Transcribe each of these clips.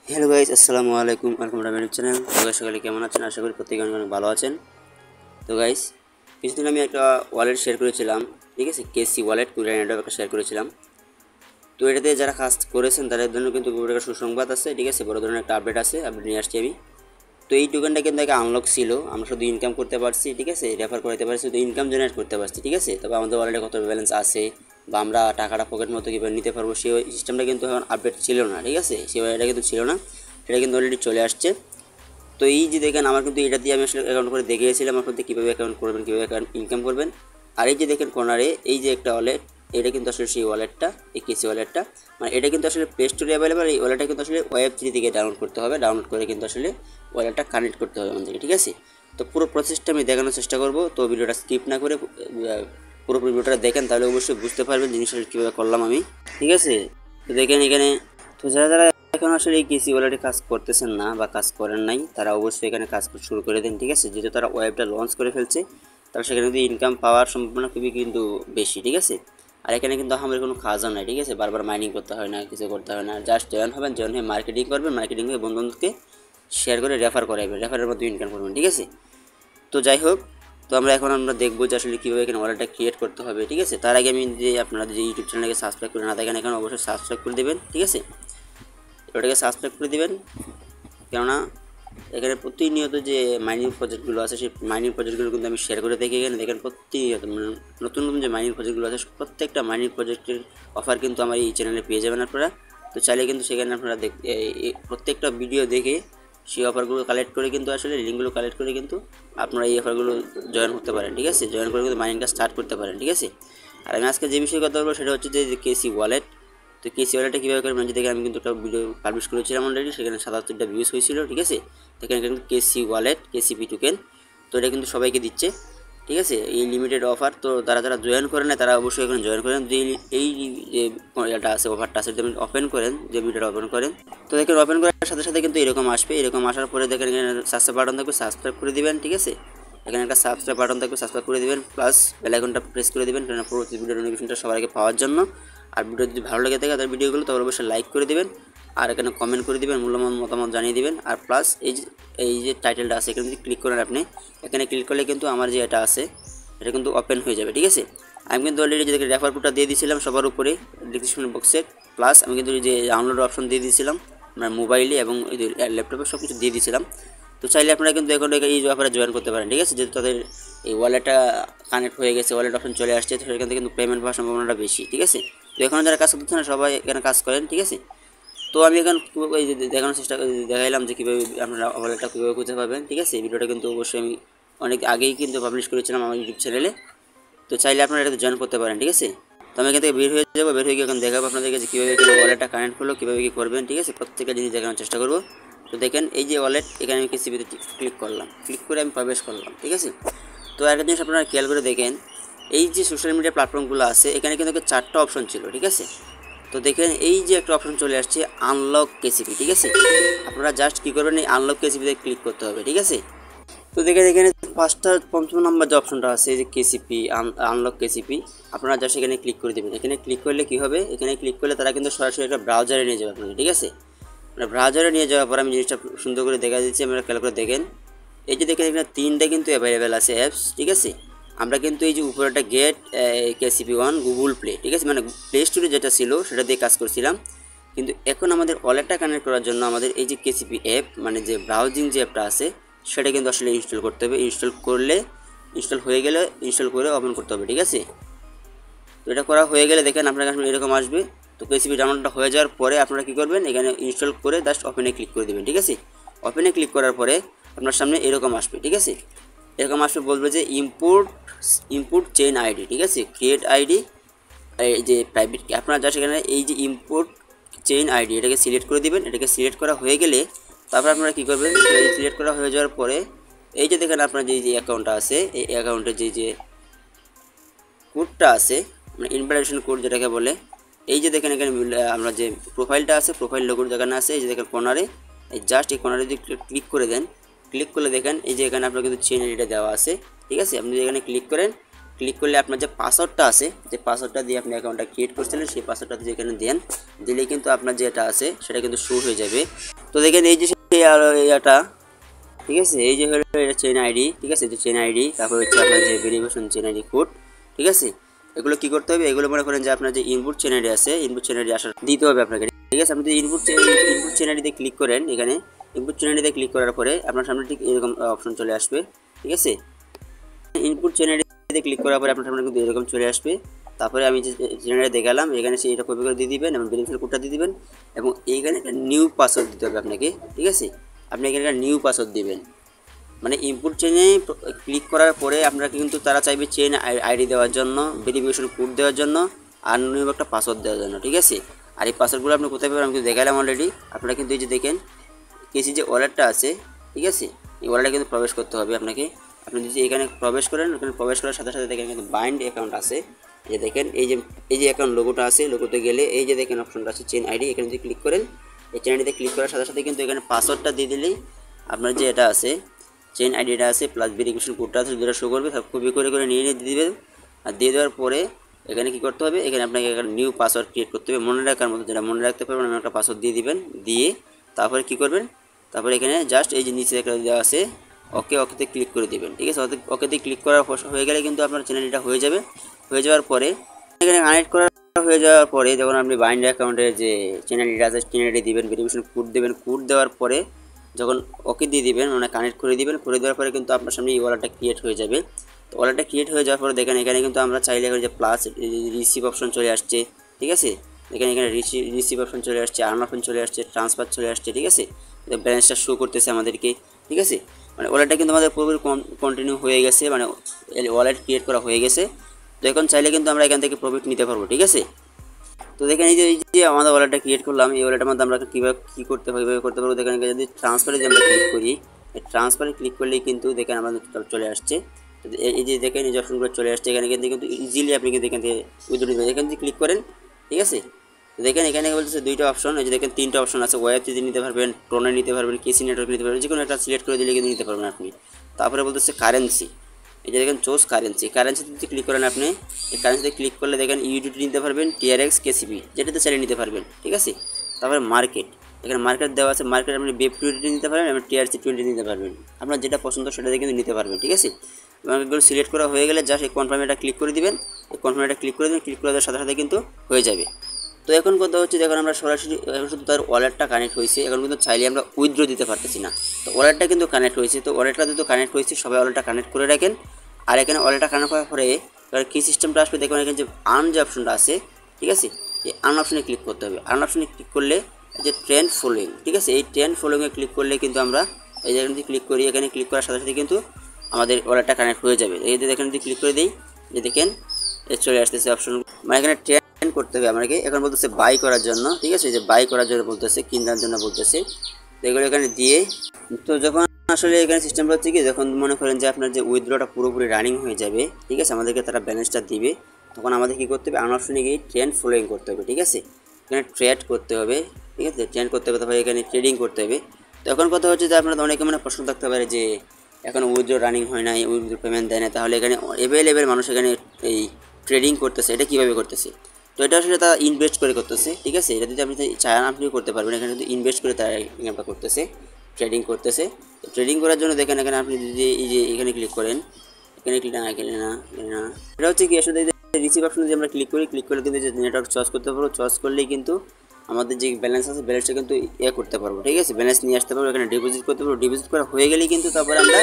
Hello guys, আসসালামু আলাইকুম। Welcome to my YouTube channel. তো গাইস, সকালে কেমন আছেন? আশা করি প্রত্যেকে অনেক অনেক ভালো আছেন। তো গাইস, কিছুদিন আমি একটা ওয়ালেট শেয়ার করেছিলাম, ঠিক আছে, কেসি ওয়ালেট কুরিয়ার নেটওয়ার্ক একটা শেয়ার করেছিলাম। তো এটাতে যারা কাজ করেছেন তাদের জন্য কিন্তু বড় একটা সুসংবাদ আছে, ঠিক আছে, বড় ধরনের একটা আপডেট আছে, আপডেট নিয়ে আসছি আমি। তো এই টোকেনটা কিন্তু আগে আনলক ছিল, আমরা শুধু ইনকাম করতে পারছি, ঠিক আছে, রেফার করতে পারছি, তো ইনকাম জেনারেট করতে পারছি, ঠিক আছে। তবে আমাদের ওয়ালেটে কত ব্যালেন্স আছে বা আমরা টাকাটা পকেট মতো কীভাবে নিতে পারবো সেই সিস্টেমটা কিন্তু এখন আপডেট ছিল না, ঠিক আছে, সেই ওয়ালেটটা কিন্তু ছিল না, সেটা কিন্তু অলরেডি চলে আসছে। তো এই যে দেখেন, আমার কিন্তু এটা দিয়ে আমি আসলে অ্যাকাউন্ট করে দেখিয়েছিলাম আপনাদের কীভাবে অ্যাকাউন্ট করবেন, কীভাবে অ্যাকাউন্ট ইনকাম করবেন। আর এই যে দেখেন কর্নারে এই যে একটা ওয়ালেট, এটা কিন্তু আসলে সেই ওয়ালেটটা, এই কেসি ওয়ালেটটা, মানে এটা কিন্তু আসলে প্লে স্টোরে অ্যাভেলেবেল। এই ওয়ালেটটা কিন্তু আসলে ওয়েব3 থেকে ডাউনলোড করতে হবে, ডাউনলোড করে কিন্তু আসলে ওয়ালেটটা কানেক্ট করতে হবে আমাদেরকে, ঠিক আছে। তো পুরো প্রসেসটা আমি দেখানোর চেষ্টা করব, তো ভিডিওটা স্কিপ না করে পুরোপুরি ভিডিওটা দেখেন, তাহলে অবশ্যই বুঝতে পারবেন জিনিসটা কীভাবে করলাম আমি, ঠিক আছে। তো দেখেন এখানে, তো যারা যারা এখন আসলে এই কেসি ওয়ালেটে কাজ করতেছেন না বা কাজ করেন নাই, তারা অবশ্যই এখানে কাজ শুরু করে দেন, ঠিক আছে। যেহেতু তারা ওয়েবটা লঞ্চ করে ফেলছে, তারা সেখানে কিন্তু ইনকাম পাওয়ার সম্ভাবনা খুবই কিন্তু বেশি, ঠিক আছে। আর এখানে কিন্তু আমাদের কোনো কাজও নাই, ঠিক আছে, বারবার মাইনিং করতে হয় না, কিছু করতে হয় না, জাস্ট জয়েন হবেন, জয়েন হয়ে মার্কেটিং করবেন, মার্কেটিং হয়ে বন্ধু বান্ধবকে শেয়ার করে রেফার করাবেন, রেফারের মধ্যে ইনকাম করবেন, ঠিক আছে। তো যাই হোক, তো আমরা দেখবো যে আসলে কীভাবে এখানে ওয়ালেটটা ক্রিয়েট করতে হবে, ঠিক আছে। তার আগে আমি যে আপনারা যে ইউটিউব চ্যানেলকে সাবস্ক্রাইব করে না দেখেন, এখানে অবশ্যই সাবস্ক্রাইব করে দেবেন, ঠিক আছে, ওটাকে সাবস্ক্রাইব করে দেবেন। কেননা এখানে প্রতিনিয়ত যে মাইনিং প্রজেক্টগুলো আছে, সেই মাইনিং প্রজেক্টগুলো কিন্তু আমি শেয়ার করে থাকি। এখানে দেখেন প্রতিনিয়ত নতুন নতুন যে মাইনিং প্রজেক্টগুলো আছে, প্রত্যেকটা মাইনিং প্রজেক্টের অফার কিন্তু আমার এই চ্যানেলে পেয়ে যাবেন আপনারা। তো চাইলে কিন্তু সেখানে আপনারা প্রত্যেকটা ভিডিও দেখে সেই অফারগুলো কালেক্ট করে কিন্তু আসলে লিঙ্কগুলো কালেক্ট করে কিন্তু আপনারা এই অফারগুলো জয়েন করতে পারেন, ঠিক আছে, জয়েন করে কিন্তু মাইনিংটা স্টার্ট করতে পারেন, ঠিক আছে। আর আমি আজকে যে বিষয়ে কথা বলবো সেটা হচ্ছে যে কেসি ওয়ালেট। তো কেসি ওয়ালেটটা কীভাবে করবেন, যে দেখে আমি কিন্তু একটা ভিডিও পাবলিশ করেছিলাম অলরেডি, সেখানে 77টা ভিউজ হয়েছিল, ঠিক আছে। দেখেন কিন্তু কেসি ওয়ালেট, কেসিপি টোকেন, তো এটা কিন্তু সবাইকে দিচ্ছে, ঠিক আছে, এই লিমিটেড অফার। তো যারা যারা জয়েন করেন না তারা অবশ্যই এখানে জয়েন করেন। যে এই যে এটা আছে, অফারটা আছে, যদি ওপেন করেন, যে ভিডিওটা ওপেন করেন, তো দেখেন ওপেন করার সাথে সাথে কিন্তু এরকম আসবে। এরকম আসার পরে দেখেন এখানে সাবস্ক্রাইব বাটন থাকবে, সাবস্ক্রাইব করে দিবেন, ঠিক আছে। এখানে একটা সাবস্ক্রাইব বাটন থাকবে, সাবস্ক্রাইব করে দিবেন, প্লাস বেল আইকনটা প্রেস করে দিবেন, কারণ পরবর্তী ভিডিও নোটিফিকেশনটা সবার আগে পাওয়ার জন্য। আর ভিডিও যদি ভালো লেগে থাকে তার ভিডিওগুলো, তাহলে অবশ্যই লাইক করে দিবেন, আর এখানে কমেন্ট করে দিবেন, মূল্যবান মতামত জানিয়ে দিবেন। আর প্লাস এই যে টাইটেলটা আছে, এখানে যদি ক্লিক করেন আপনি, এখানে ক্লিক করলে কিন্তু আমার যে এটা আছে এটা কিন্তু ওপেন হয়ে যাবে, ঠিক আছে। আমি কিন্তু অলরেডি যে রেফার কোডটা দিয়ে দিয়েছিলাম সবার উপরে ডিসক্রিপশন বক্সে, প্লাস আমি কিন্তু যে ডাউনলোড অপশন দিয়ে দিয়েছিলাম আমার মোবাইলে এবং ল্যাপটপে, সব কিছু দিয়ে দিয়েছিলাম। তো চাইলে আপনারা কিন্তু এখন এই ব্যাপারে জয়েন করতে পারেন, ঠিক আছে, যেহেতু তাদের এই ওয়ালেটটা কানেক্ট হয়ে গেছে, ওয়ালেট অপশন চলে আসছে, তো সেখান থেকে কিন্তু পেমেন্ট হওয়ার সম্ভাবনাটা বেশি, ঠিক আছে। তো এখানে যারা কাজ করতেছে না সবাই এখানে কাজ করেন, ঠিক আছে। তো আমি এখন এই যে দেখানোর চেষ্টা দেখাইলাম যে কীভাবে আপনারা ওয়ালেটটা কীভাবে খুঁজে পাবেন, ঠিক আছে। এই ভিডিওটা কিন্তু অবশ্যই আমি অনেক আগেই কিন্তু পাবলিশ করেছিলাম আমার ইউটিউব চ্যানেলে। তো চাইলে আপনারা এটাতে জয়েন করতে পারেন, ঠিক আছে। তো আমি এখান থেকে বের হয়ে যাবো, বের হয়ে গিয়ে এখন দেখাবো আপনাদেরকে যে কীভাবে ওয়ালেটটা কানেক্ট করলো, কীভাবে কী করবেন, ঠিক আছে, প্রত্যেকটা জিনিস দেখানোর চেষ্টা করবো। তো দেখেন এই যে ওয়ালেট, এখানে আমি কেসিপিতে ক্লিক করলাম, ক্লিক করে আমি প্রবেশ করলাম, ঠিক আছে। তো একটা জিনিস আপনারা খেয়াল করে দেখেন, এই যে সোশ্যাল মিডিয়া প্ল্যাটফর্মগুলো আছে, এখানে কিন্তু 4টা অপশন ছিল, ঠিক আছে। তো দেখেন এই যে একটা অপশন চলে আসছে আনলক কেসিপি, ঠিক আছে। আপনারা জাস্ট কী করবেন, এই আনলক কেসিপিতে ক্লিক করতে হবে, ঠিক আছে। তো দেখেন এখানে পঞ্চম নাম্বার যে অপশনটা আছে, যে কেসিপি আনলক কেসিপি, আপনারা জাস্ট এখানে ক্লিক করে দেবেন। এখানে ক্লিক করলে কী হবে, এখানে ক্লিক করলে তারা কিন্তু সরাসরি একটা ব্রাউজারে নিয়ে যাবে আপনাকে, ঠিক আছে। মানে ব্রাউজারে নিয়ে যাওয়ার পর আমি জিনিসটা সুন্দর করে দেখা দিচ্ছি, আপনারা খেয়াল করে দেখেন। এই যে দেখেন এখানে 3টা কিন্তু অ্যাভেলেবেল আছে অ্যাপস, ঠিক আছে। আমরা কিন্তু এই যে উপরে একটা গেট কেসিপি 1 গুগল প্লে, ঠিক আছে, মানে প্লে স্টোরে যেটা ছিল সেটা দিয়ে কাজ করছিলাম। কিন্তু এখন আমাদের ওয়ালেটটা কানেক্ট করার জন্য আমাদের এই যে কেসিপি অ্যাপ, মানে যে ব্রাউজিং যে অ্যাপটা আছে, সেটা কিন্তু আসলে ইনস্টল করতে হবে। ইনস্টল হয়ে গেলে ইনস্টল করে ওপেন করতে হবে, ঠিক আছে। তো এটা করা হয়ে গেলে দেখেন আপনার কাছে এরকম আসবে। তো কেসিপি ডাউনলোডটা হয়ে যাওয়ার পরে আপনারা কী করবেন, এখানে ইনস্টল করে জাস্ট ওপেনে ক্লিক করে দেবেন, ঠিক আছে। ওপেনে ক্লিক করার পরে আপনার সামনে এরকম আসবে, ঠিক আছে। এরকম আসবে, বলবে যে ইম্পোর্ট চেইন আইডি, ঠিক আছে, ক্রিয়েট আইডি, এই যে প্রাইভেট, আপনারা জাস্ট এখানে এই যে ইম্পোর্ট চেইন আইডি এটাকে সিলেক্ট করে দিবেন। এটাকে সিলেক্ট করা হয়ে গেলে তারপর আপনারা কী করবেন, সিলেক্ট করা হয়ে যাওয়ার পরে এই যে দেখেন আপনার যে অ্যাকাউন্টটা আছে, এই অ্যাকাউন্টের যে কোডটা আছে, মানে ইনভাইটেশন কোড যেটাকে বলে, এই যে দেখেন এখানে আমরা যে প্রোফাইলটা আছে, প্রোফাইল লোগোর যেখানে আছে, এই যে দেখেন কর্নারে, এই জাস্ট এই কর্নারে যদি ক্লিক করে দেন, ক্লিক করলে দেখেন এই যে এখানে আপনার কিন্তু চেইন আইডিটা দেওয়া আছে, ঠিক আছে। আপনি এখানে ক্লিক করেন, ক্লিক করলে আপনার যে পাসওয়ার্ডটা আছে, যে পাসওয়ার্ডটা দিয়ে আপনি অ্যাকাউন্টটা ক্রিয়েট করছিলেন, সেই পাসওয়ার্ডটা যদি এখানে দেন, দিলেই কিন্তু আপনার যেটা আছে সেটা কিন্তু শো হয়ে যাবে। তো দেখেন এই যে এটা, ঠিক আছে, এই যে হলো এটা চেন আইডি, ঠিক আছে, যে চেন আইডি, তারপর হচ্ছে আপনার যে ভেরিফিকেশন চেন আইডি কোড, ঠিক আছে। এগুলো কি করতে হবে, এগুলো মনে করেন যে আপনার যে ইনপুট চেন আইডি আছে, ইনপুট চেন আইডি আসার দিতে হবে আপনাকে, ঠিক আছে। আপনি যদি ইনপুট চেন আইডিতে ক্লিক করেন, এখানে ইনপুট চেন আইডিতে ক্লিক করার পরে আপনার সামনে ঠিক এরকম অপশন চলে আসবে, ঠিক আছে। ইনপুট চেন আইডিতে ক্লিক করার পরে আপনার সামনে কিন্তু এরকম চলে আসবে। তারপরে আমি যে চেন আইডি দেখালাম, এখানে এটা কপি করে দিয়ে দিবেন এবং ভেরিফিকেশন কোডটা দিয়ে দিবেন এবং এইখানে একটা নিউ পাসওয়ার্ড দিতে হবে আপনাকে, ঠিক আছে। আপনি এখানে একটা নিউ পাসওয়ার্ড দিবেন, মানে ইনপুট চেনে ক্লিক করার পরে আপনাকে কিন্তু তারা চাইবে চেন আইডি দেওয়ার জন্য, ভেরিফিকেশন কোড দেওয়ার জন্য, আর নিউ একটা পাসওয়ার্ড দেওয়ার জন্য, ঠিক আছে। আর এই পাসওয়ার্ডগুলো আপনি কোথায় পাবেন আমি কিন্তু দেখালাম অলরেডি। আপনারা কিন্তু এই যে দেখেন কেসি যে ওয়ালেটটা আছে, ঠিক আছে, এই ওয়ালেটে কিন্তু প্রবেশ করতে হবে আপনাকে। আপনি যদি এখানে প্রবেশ করেন, ওখানে প্রবেশ করার সাথে সাথে দেখেন কিন্তু বাইন্ড অ্যাকাউন্ট আছে, এই যে দেখেন এই যে অ্যাকাউন্ট লোগোটা আছে, লোগোতে গেলে এই যে দেখেন অপশনটা আছে চেন আইডি, এখানে যদি ক্লিক করেন, এই চেন আইডিতে ক্লিক করার সাথে সাথে কিন্তু এখানে পাসওয়ার্ডটা দিয়ে দিলেই আপনার যে এটা আছে চেন আইডিটা আছে প্লাস ভেরিফিকেশন কোডটা আছে, যেটা শো করবে সব কপি করে নিয়ে দিয়ে দিবেন। আর দিয়ে দেওয়ার পরে এখানে কি করতে হবে, এখানে আপনাকে একটা নিউ পাসওয়ার্ড ক্রিয়েট করতে হবে, মনে রাখার মতো, যেটা মনে রাখতে পারবেন একটা পাসওয়ার্ড দিয়ে দিবেন। দিয়ে তারপরে কি করবেন, তারপরে এখানে জাস্ট এই যে নিচে একটা দেওয়া আছে ওকেতে ক্লিক করে দিবেন, ঠিক আছে। ওকেতে ক্লিক করা হয়ে গেলে কিন্তু আপনার চ্যানেলটা হয়ে যাবে। হয়ে যাওয়ার পরে এখানে কানেক্ট করা হয়ে যাওয়ার পরে যখন আপনি বাইন্ড অ্যাকাউন্টের যে চ্যানেলটা আছে চ্যানেলটি দিবেন, ভেরিফিকেশন কোড দেবেন, কোড দেওয়ার পরে যখন ওকে দিয়ে দিবেন, মানে কানেক্ট করে দিবেন, করে দেওয়ার পরে কিন্তু আপনার সামনে এই ওয়ালেটটা ক্রিয়েট হয়ে যাবে। তো ওয়ালেটটা ক্রিয়েট হয়ে যাওয়ার পরে দেখেন এখানে কিন্তু আমরা চাইলে যে প্লাস রিসিভ অপশন চলে আসছে, ঠিক আছে। এখানে রিসিভ অপশন চলে আসছে, আর্ন অপশন চলে আসছে, ট্রান্সফার চলে আসছে, ঠিক আছে। ব্যালেন্সটা শো করতেছে আমাদেরকে, ঠিক আছে। মানে ওয়ালেটটা কিন্তু আমাদের পুরোপুরি কন্টিনিউ হয়ে গেছে, মানে ওয়ালেট ক্রিয়েট করা হয়ে গেছে। তো এখন চাইলে কিন্তু আমরা এখান থেকে প্রফিট নিতে পারবো, ঠিক আছে। তো দেখেন এই যে আমাদের ওয়ালেটটা ক্রিয়েট করলাম, এই ওয়ালেটের মধ্যে আমরা কীভাবে কী করতে পারবো দেখেন। যদি ট্রান্সফারে যদি আমরা ক্লিক করি, ট্রান্সফারে ক্লিক করলেই কিন্তু দেখেন আমাদের চলে আসছে। এই যে দেখেন এই যে অপশনগুলো চলে আসছে, এখানে কিন্তু ইজিলি আপনি কিন্তু এখান থেকে উইথড্র নিতে, এখান থেকে ক্লিক করেন, ঠিক আছে। তো দেখেন এখানে বলতেছে দুইটা অপশন, এই যে দেখেন তিনটা অপশন আছে, ওয়েব যদি নিতে পারবেন, টোনে নিতে পারবেন, কেসি নেটওয়ার্ক নিতে পারবেন, যে কোনো একটা সিলেক্ট করে দিলে কিন্তু নিতে পারবেন আপনি। তারপরে বলতেছে কারেন্সি, এই যে দেখেন চোজ কারেন্সিতে যদি ক্লিক করেন আপনি, এই কারেন্সিতে ক্লিক করলে দেখেন ইউডিটি নিতে পারবেন, টিআরএক্স, কেসিপি, যেটাতে চাইলে নিতে পারবেন, ঠিক আছে। তারপরে মার্কেট, এখানে মার্কেট দেওয়া আছে, মার্কেট আপনি বেব 20 নিতে পারবেন, আপনি টিআরসি 20 নিতে পারবেন, আপনার যেটা পছন্দ সেটা দিয়ে কিন্তু নিতে পারবেন, ঠিক আছে। মার্কেটগুলো সিলেক্ট করা হয়ে গেলে জাস্ট এই কনফার্মেটা ক্লিক করে দিবেন, এই কনফার্মেটা ক্লিক করে দেবেন, ক্লিক করে দেওয়ার সাথে সাথে কিন্তু হয়ে যাবে। তো এখন কথা হচ্ছে যখন আমরা সরাসরি এখন শুধু তার ওয়ালেটটা কানেক্ট হয়েছে, এখন কিন্তু চাইলে আমরা উইথড্র দিতে পারতেছি না। তো ওয়ালেটটা কিন্তু কানেক্ট হয়েছে, তো ওয়ালেটটা যেহেতু কানেক্ট হয়েছে সবাই ওয়ালেটটা কানেক্ট করে রাখেন। আর এখানে ওয়ালেটটা কানেক্ট করার পরে এবার কী সিস্টেমটা আসবে দেখুন, এখানে যে আর্ন যে অপশনটা আছে, ঠিক আছে, এই আর্ন অপশনে ক্লিক করতে হবে। আর্ন অপশনে ক্লিক করলে যে ট্রেন্ড ফলোয়িং, ঠিক আছে, এই ট্রেন্ড ফলোয়িংয়ে ক্লিক করলে কিন্তু আমরা এই জায়গায় যদি ক্লিক করি, এখানে ক্লিক করার সাথে সাথে কিন্তু আমাদের ওয়ালেটটা কানেক্ট হয়ে যাবে। এই যে এখানে যদি ক্লিক করে দিই, যে দেখেন চলে আসতেছে অপশন, মানে এখানে ট্রেন্ড করতে হবে আমাকে। এখন বলতেছে বাই করার জন্য, ঠিক আছে, যে বাই করার জন্য বলতেছে, কেনার জন্য বলতেছে। তো এগুলো এখানে দিয়ে, তো যখন আসলে এখানে সিস্টেমটা হচ্ছে কি, যখন মনে করেন যে আপনার যে উইথড্রটা পুরোপুরি রানিং হয়ে যাবে, ঠিক আছে, আমাদেরকে তারা ব্যালেন্সটা দিবে, তখন আমাদের কী করতে হবে, আর্ন অপশনে গিয়ে ট্রেন্ড ফলোয়িং করতে হবে, ঠিক আছে। এখানে ট্রেড করতে হবে, ঠিক আছে, ট্রেন্ড করতে হবে, তারপরে এখানে ট্রেডিং করতে হবে। তো এখন কথা হচ্ছে যে আপনাদের অনেকে মানে প্রশ্ন থাকতে পারে যে এখন উইথড্র রানিং হয় নাই, উইথড্র পেমেন্ট দেয় না, তাহলে এখানে অ্যাভেলেবেল মানুষ এখানে এই ট্রেডিং করতেছে, এটা কীভাবে করতেছে। তো এটা আসলে তারা ইনভেস্ট করে করতেছে, ঠিক আছে। এটা যদি আপনি চান আপনিও করতে পারবেন, এখানে যদি ইনভেস্ট করে তারা ইনকামটা করতেছে, ট্রেডিং করতেছে। তো ট্রেডিং করার জন্য দেখেন এখানে আপনি যদি এই যে এখানে ক্লিক করেন, এখানে ক্লিক না এটা হচ্ছে কি আসলে রিসিভ অপশনে যদি আমরা ক্লিক করলে কিন্তু যে নেটওয়ার্ক চয়েস করতে পারবো, চয়েস করলেই কিন্তু আমাদের যে ব্যালেন্স আছে ব্যালেন্সটা কিন্তু করতে পারবো, ঠিক আছে, ব্যালেন্স নিয়ে আসতে পারবো, এখানে ডিপোজিট করতে পারবো। ডিপোজিট করা হয়ে গেলেই কিন্তু তারপরে আমরা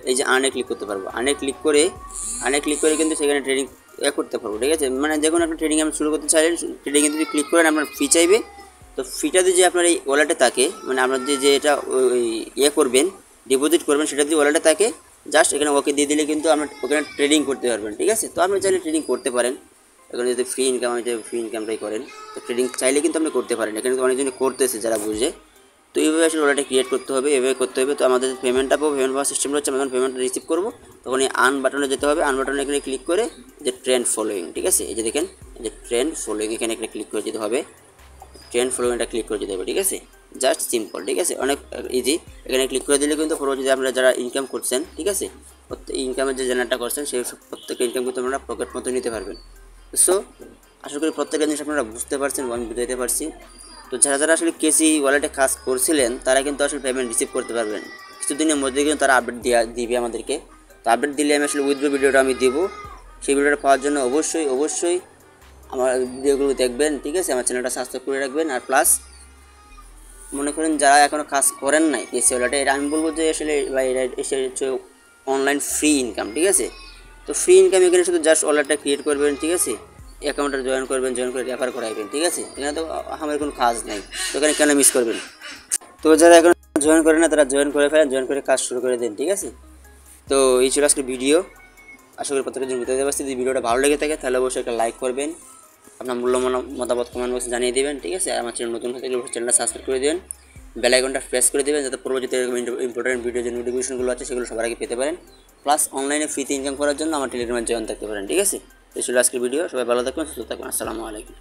এই যে আর্নে ক্লিক করতে পারবো। আর্নে ক্লিক করে কিন্তু সেখানে ট্রেডিং করতে পারবো, ঠিক আছে। মানে যে কোনো একটা ট্রেডিং আপনি শুরু করতে চাইলেন, ট্রেডিংয়ে যদি ক্লিক করেন আপনার ফি চাইবে, তো ফিটা যে আপনার এই ওয়ালেটে থাকে, মানে আপনার যে এটা করবেন, ডিপোজিট করবেন, সেটা যদি ওয়ালেটে থাকে, জাস্ট এখানে ওকে দিয়ে দিলে কিন্তু আমরা ওখানে ট্রেডিং করতে পারবেন, ঠিক আছে। তো আপনি চাইলে ট্রেডিং করতে পারেন, এখানে যদি ফ্রি ইনকামটাই করেন, তো ট্রেডিং চাইলে কিন্তু আপনি করতে পারেন। এখানে তো অনেকজনই করতেছে যারা বুঝে। তো এইভাবে আসলে ওয়ালেটটা ক্রিয়েট করতে হবে, এভাবে করতে হবে। তো আমাদের পেমেন্টটা পাবো, পেমেন্ট পাওয়ার সিস্টেমটা হচ্ছে আমরা যখন পেমেন্টটা রিসিভ করবো তখন এই আর্ন বাটনে যেতে হবে। আর্ন বাটনে এখানে ক্লিক করে যে ট্রেন্ড ফলোয়িং, ঠিক আছে, এই যে দেখেন এই যে ট্রেন্ড ফলোয়িং, এখানে ক্লিক করে যেতে হবে, ট্রেন্ড ফলোয়িংটা ক্লিক করে যেতে হবে, ঠিক আছে, জাস্ট সিম্পল, ঠিক আছে, অনেক ইজি। এখানে ক্লিক করে দিলে কিন্তু পুরো যদি আপনারা যারা ইনকাম করছেন, ঠিক আছে, প্রত্যেক ইনকামের যে জেনারেটটা করছেন সেই প্রত্যেকটা ইনকাম কিন্তু আপনারা পকেট মতো নিতে পারবেন। সো আশা করি প্রত্যেকটা জিনিস আপনারা বুঝতে পারছেন, আমি বুঝাইতে পারছি। তো যারা যারা আসলে কেসি ওয়ালেটে কাজ করছিলেন তারা কিন্তু আসলে পেমেন্ট রিসিভ করতে পারবেন কিছুদিনের মধ্যে, কিন্তু তারা আপডেট দিবে আমাদেরকে। তো আপডেট দিলে আমি আসলে উইথড্র ভিডিওটা আমি দেবো। সেই ভিডিওটা পাওয়ার জন্য অবশ্যই আমার ভিডিওগুলো দেখবেন, ঠিক আছে? আমার চ্যানেলটা সাবস্ক্রাইব করে রাখবেন। আর প্লাস মনে করেন যারা এখনও কাজ করেন নাই কেসি ওয়ালেটে, এটা আমি বলবো যে আসলে ভাই এটা এসে হচ্ছে অনলাইন ফ্রি ইনকাম, ঠিক আছে? তো ফ্রি ইনকাম এখানে শুধু জাস্ট ওয়ালেটটা ক্রিয়েট করবেন, ঠিক আছে? অ্যাকাউন্টটা জয়েন করবেন, জয়েন করে রেফার করাইবেন, ঠিক আছে? এখানে তো আমার কোনো কাজ নেই, তো এখানে কেন মিস করবেন? তো যারা এখন জয়েন করে না তারা জয়েন করে ফেলেন, জয়েন করে কাজ শুরু করে দেন, ঠিক আছে? তো এই ছিল আজকে ভিডিও। আশা করি প্রত্যেকের জন্য বুঝতে পারছি। যদি ভিডিওটা ভালো লেগে থাকে তাহলে অবশ্যই একটা লাইক করবেন, আপনার মূল্যবান মতামত কমেন্ট বক্সে জানিয়ে দেবেন, ঠিক আছে? আর আমার চ্যানেল নতুন হয়ে থাকলে চ্যানেলটা সাবস্ক্রাইব করে দেবেন, বেল আইকনটা প্রেস করে দেবেন, যাতে পরবর্তীতে ইম্পর্টেন্ট ভিডিও যে নোটিফিকেশনগুলো আছে সেগুলো সবার আগে পেতে পারেন। প্লাস অনলাইনে ফ্রিতে ইনকাম করার জন্য আমার টেলিগ্রামে জয়েন থাকতে পারেন, ঠিক আছে? এই ছিল আজকের ভিডিও। সবাই ভালো থাকবেন, সুস্থ থাকবেন। আসসালামু আলাইকুম।